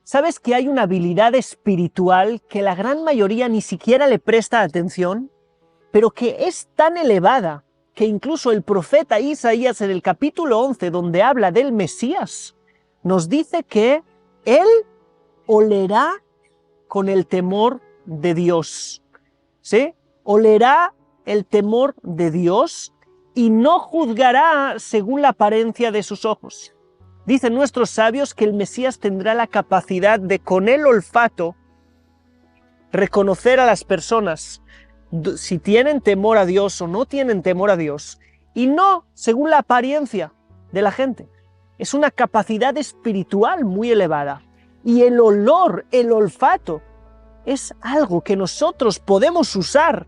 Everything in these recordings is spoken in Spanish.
¿Sabes que hay una habilidad espiritual que la gran mayoría ni siquiera le presta atención, pero que es tan elevada que incluso el profeta Isaías en el capítulo 11, donde habla del Mesías, nos dice que él olerá con el temor de Dios? ¿Sí? Olerá el temor de Dios y no juzgará según la apariencia de sus ojos. Dicen nuestros sabios que el Mesías tendrá la capacidad de, con el olfato, reconocer a las personas si tienen temor a Dios o no tienen temor a Dios, y no según la apariencia de la gente. Es una capacidad espiritual muy elevada. Y el olor, el olfato, es algo que nosotros podemos usar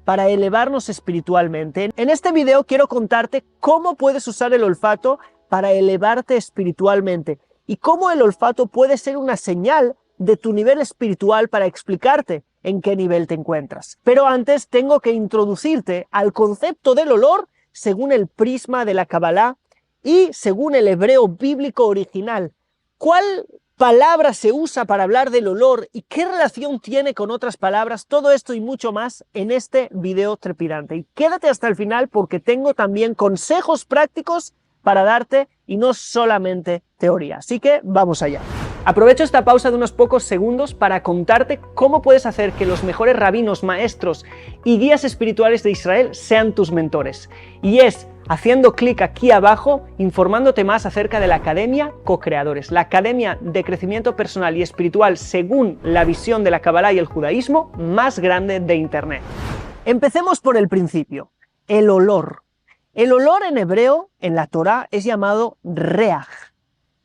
para elevarnos espiritualmente. En este video quiero contarte cómo puedes usar el olfato para elevarte espiritualmente y cómo el olfato puede ser una señal de tu nivel espiritual para explicarte en qué nivel te encuentras. Pero antes tengo que introducirte al concepto del olor según el prisma de la Kabbalah y según el hebreo bíblico original. ¿Cuál palabra se usa para hablar del olor y qué relación tiene con otras palabras? Todo esto y mucho más en este video trepidante. Y quédate hasta el final porque tengo también consejos prácticos para darte y no solamente teoría. Así que vamos allá. Aprovecho esta pausa de unos pocos segundos para contarte cómo puedes hacer que los mejores rabinos, maestros y guías espirituales de Israel sean tus mentores. Y es haciendo clic aquí abajo, informándote más acerca de la Academia Co-Creadores, la academia de crecimiento personal y espiritual según la visión de la Kabbalah y el judaísmo más grande de Internet. Empecemos por el principio, el olor. El olor en hebreo, en la Torá, es llamado reach.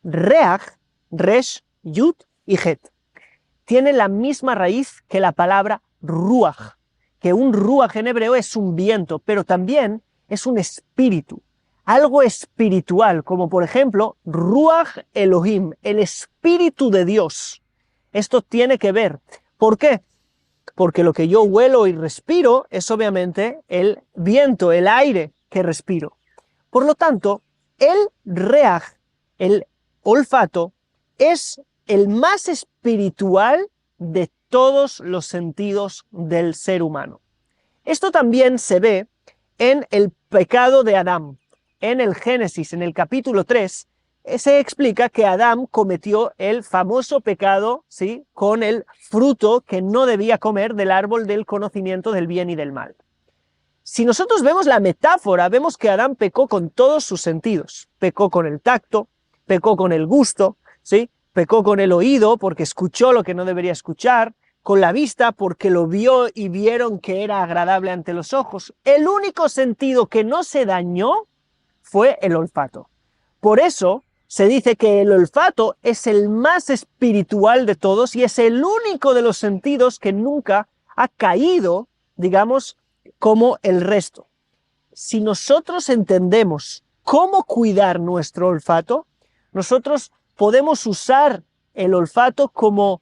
Reach, resh, yud y het. Tiene la misma raíz que la palabra ruach, que un ruach en hebreo es un viento, pero también es un espíritu, algo espiritual, como por ejemplo Ruach Elohim, el espíritu de Dios. Esto tiene que ver. ¿Por qué? Porque lo que yo huelo y respiro es obviamente el viento, el aire que respiro. Por lo tanto, el reach, el olfato, es el más espiritual de todos los sentidos del ser humano. Esto también se ve en el pecado de Adán. En el Génesis, en el capítulo 3, se explica que Adán cometió el famoso pecado, ¿sí?, con el fruto que no debía comer del árbol del conocimiento del bien y del mal. Si nosotros vemos la metáfora, vemos que Adán pecó con todos sus sentidos. Pecó con el tacto, pecó con el gusto, ¿sí?, pecó con el oído porque escuchó lo que no debería escuchar, con la vista porque lo vio y vieron que era agradable ante los ojos. El único sentido que no se dañó fue el olfato. Por eso se dice que el olfato es el más espiritual de todos y es el único de los sentidos que nunca ha caído, digamos, como el resto. Si nosotros entendemos cómo cuidar nuestro olfato, nosotros podemos usar el olfato como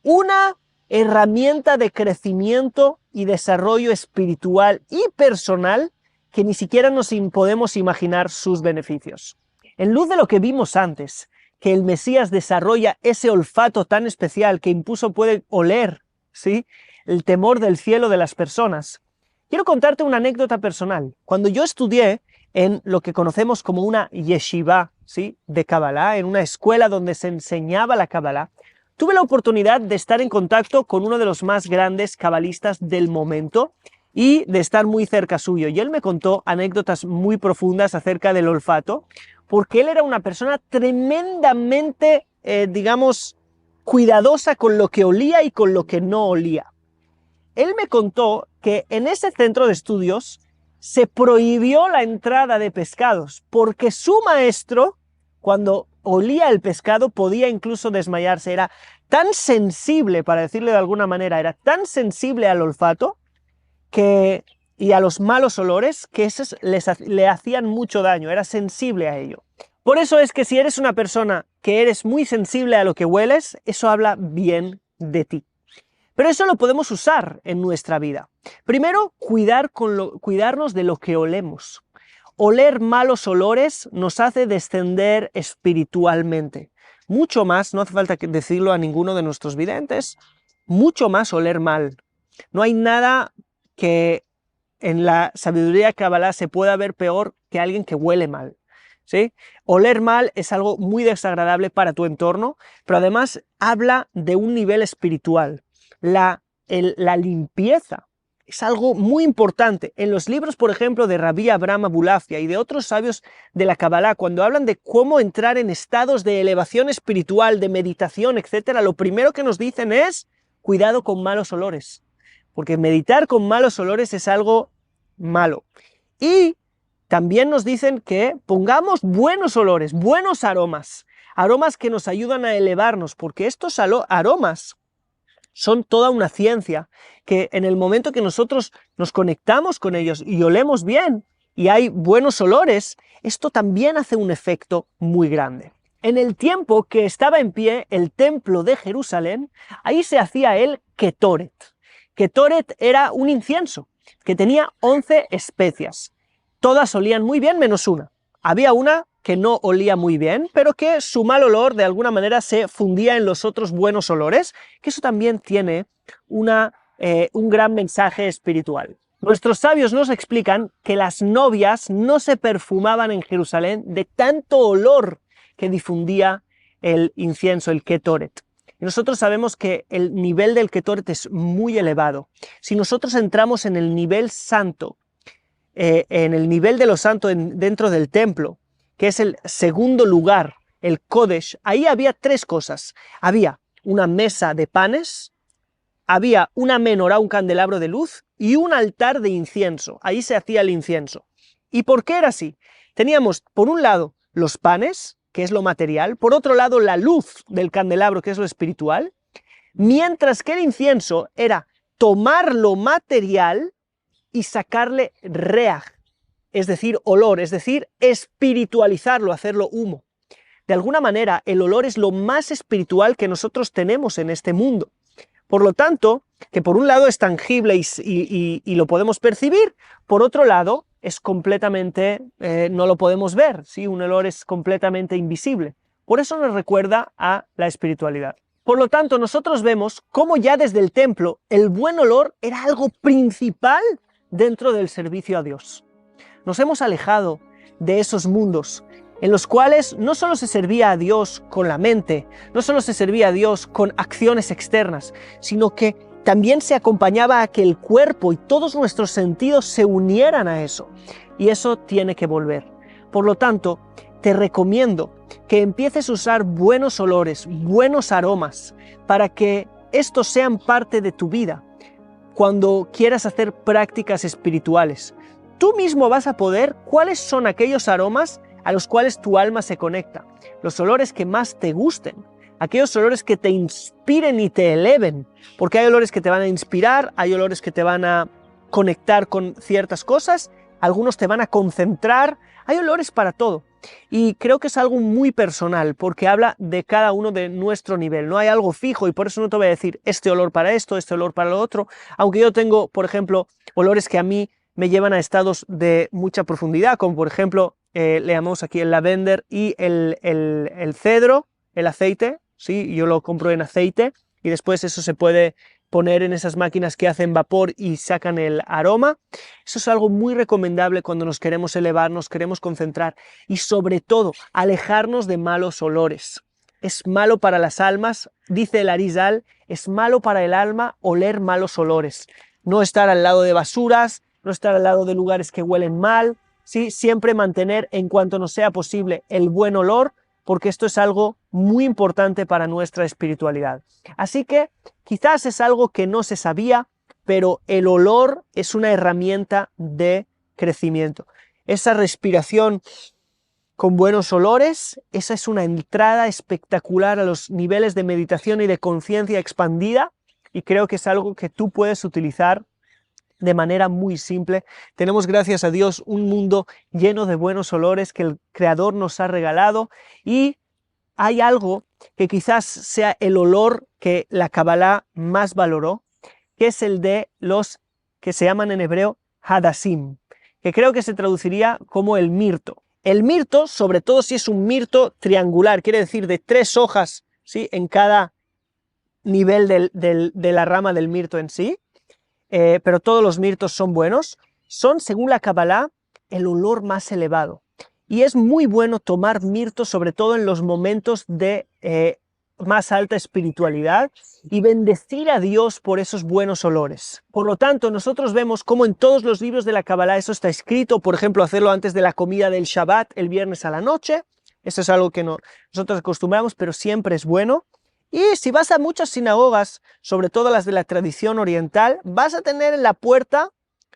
una herramienta de crecimiento y desarrollo espiritual y personal que ni siquiera nos podemos imaginar sus beneficios. En luz de lo que vimos antes, que el Mesías desarrolla ese olfato tan especial que incluso puede oler, ¿sí?, el temor del cielo de las personas, quiero contarte una anécdota personal. Cuando yo estudié en lo que conocemos como una yeshiva, ¿sí?, de Kabbalah, en una escuela donde se enseñaba la Kabbalah, tuve la oportunidad de estar en contacto con uno de los más grandes cabalistas del momento y de estar muy cerca suyo. Y él me contó anécdotas muy profundas acerca del olfato, porque él era una persona tremendamente, digamos, cuidadosa con lo que olía y con lo que no olía. Él me contó que en ese centro de estudios se prohibió la entrada de pescados, porque su maestro, cuando olía el pescado, podía incluso desmayarse. Era tan sensible, para decirlo de alguna manera, era tan sensible al olfato y a los malos olores que esos le hacían mucho daño, era sensible a ello. Por eso es que si eres una persona que eres muy sensible a lo que hueles, eso habla bien de ti. Pero eso lo podemos usar en nuestra vida. Primero, cuidarnos de lo que olemos. Oler malos olores nos hace descender espiritualmente. mucho más, no hace falta decirlo a ninguno de nuestros videntes, mucho más oler mal. No hay nada que en la sabiduría Kabbalah se pueda ver peor que alguien que huele mal, ¿sí? Oler mal es algo muy desagradable para tu entorno, pero además habla de un nivel espiritual. La limpieza es algo muy importante. En los libros, por ejemplo, de Rabbi Abraham Abulafia y de otros sabios de la Kabbalah, cuando hablan de cómo entrar en estados de elevación espiritual, de meditación, etc., lo primero que nos dicen es cuidado con malos olores, porque meditar con malos olores es algo malo. Y también nos dicen que pongamos buenos olores, buenos aromas, aromas que nos ayudan a elevarnos, porque estos aromas son toda una ciencia, que en el momento que nosotros nos conectamos con ellos y olemos bien, y hay buenos olores, esto también hace un efecto muy grande. En el tiempo que estaba en pie el templo de Jerusalén, ahí se hacía el Ketoret. Ketoret era un incienso que tenía 11 especias. Todas olían muy bien menos una. Había una que no olía muy bien, pero que su mal olor de alguna manera se fundía en los otros buenos olores, que eso también tiene un gran mensaje espiritual. Nuestros sabios nos explican que las novias no se perfumaban en Jerusalén de tanto olor que difundía el incienso, el Ketoret. Y nosotros sabemos que el nivel del Ketoret es muy elevado. Si nosotros entramos en el nivel santo, en el nivel de lo santo dentro del templo, que es el segundo lugar, el Kodesh, ahí había tres cosas. Había una mesa de panes, había una menorá, un candelabro de luz, y un altar de incienso. Ahí se hacía el incienso. ¿Y por qué era así? Teníamos, por un lado, los panes, que es lo material, por otro lado, la luz del candelabro, que es lo espiritual, mientras que el incienso era tomar lo material y sacarle reaj, es decir, olor, es decir, espiritualizarlo, hacerlo humo. De alguna manera, el olor es lo más espiritual que nosotros tenemos en este mundo. Por lo tanto, que por un lado es tangible y lo podemos percibir, por otro lado es completamente, no lo podemos ver, ¿sí? Un olor es completamente invisible. Por eso nos recuerda a la espiritualidad. Por lo tanto, nosotros vemos cómo ya desde el templo el buen olor era algo principal dentro del servicio a Dios. Nos hemos alejado de esos mundos en los cuales no solo se servía a Dios con la mente, no solo se servía a Dios con acciones externas, sino que también se acompañaba a que el cuerpo y todos nuestros sentidos se unieran a eso. Y eso tiene que volver. Por lo tanto, te recomiendo que empieces a usar buenos olores, buenos aromas, para que estos sean parte de tu vida. Cuando quieras hacer prácticas espirituales, tú mismo vas a poder cuáles son aquellos aromas a los cuales tu alma se conecta, los olores que más te gusten, aquellos olores que te inspiren y te eleven, porque hay olores que te van a inspirar, hay olores que te van a conectar con ciertas cosas, algunos te van a concentrar, hay olores para todo. Y creo que es algo muy personal, porque habla de cada uno de nuestro nivel, no hay algo fijo y por eso no te voy a decir este olor para esto, este olor para lo otro, aunque yo tengo, por ejemplo, olores que a mí me llevan a estados de mucha profundidad, como por ejemplo, le llamamos aquí el lavender y el cedro, el aceite, ¿sí? Yo lo compro en aceite y después eso se puede poner en esas máquinas que hacen vapor y sacan el aroma. Eso es algo muy recomendable cuando nos queremos elevar, nos queremos concentrar y sobre todo alejarnos de malos olores. Es malo para las almas, dice el Arizal, es malo para el alma oler malos olores. No estar al lado de basuras, no estar al lado de lugares que huelen mal, ¿sí? Siempre mantener en cuanto nos sea posible el buen olor, porque esto es algo muy importante para nuestra espiritualidad. Así que quizás es algo que no se sabía, pero el olor es una herramienta de crecimiento. Esa respiración con buenos olores, esa es una entrada espectacular a los niveles de meditación y de conciencia expandida, y creo que es algo que tú puedes utilizar de manera muy simple. Tenemos, gracias a Dios, un mundo lleno de buenos olores que el Creador nos ha regalado, y hay algo que quizás sea el olor que la Kabbalah más valoró, que es el de los que se llaman en hebreo Hadasim, que creo que se traduciría como el mirto. El mirto, sobre todo si es un mirto triangular, quiere decir de 3 hojas, ¿sí?, en cada nivel de la rama del mirto en sí, pero todos los mirtos son buenos, son, según la Kabbalah, el olor más elevado. Y es muy bueno tomar mirto, sobre todo en los momentos de más alta espiritualidad, y bendecir a Dios por esos buenos olores. Por lo tanto, nosotros vemos cómo en todos los libros de la Kabbalah eso está escrito. Por ejemplo, hacerlo antes de la comida del Shabbat, el viernes a la noche. Eso es algo que nosotros acostumbramos, pero siempre es bueno. Y si vas a muchas sinagogas, sobre todo las de la tradición oriental, vas a tener en la puerta,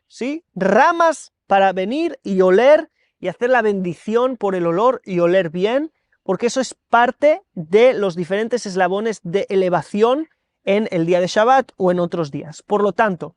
¿sí?, ramas para venir y oler y hacer la bendición por el olor y oler bien, porque eso es parte de los diferentes eslabones de elevación en el día de Shabbat o en otros días. Por lo tanto,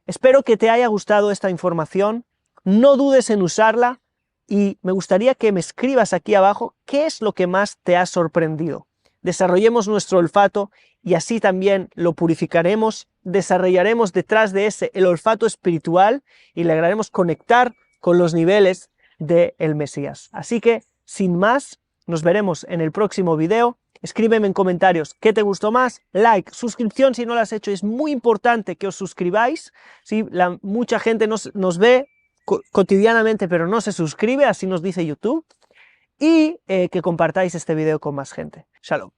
espero que te haya gustado esta información, no dudes en usarla y me gustaría que me escribas aquí abajo qué es lo que más te ha sorprendido. Desarrollemos nuestro olfato y así también lo purificaremos, desarrollaremos detrás de ese el olfato espiritual y lograremos conectar con los niveles del Mesías. Así que, sin más, nos veremos en el próximo video. Escríbeme en comentarios qué te gustó más, like, suscripción si no lo has hecho. Es muy importante que os suscribáis. ¿Sí? Mucha gente nos ve cotidianamente, pero no se suscribe, así nos dice YouTube. Y que compartáis este video con más gente. Shalom.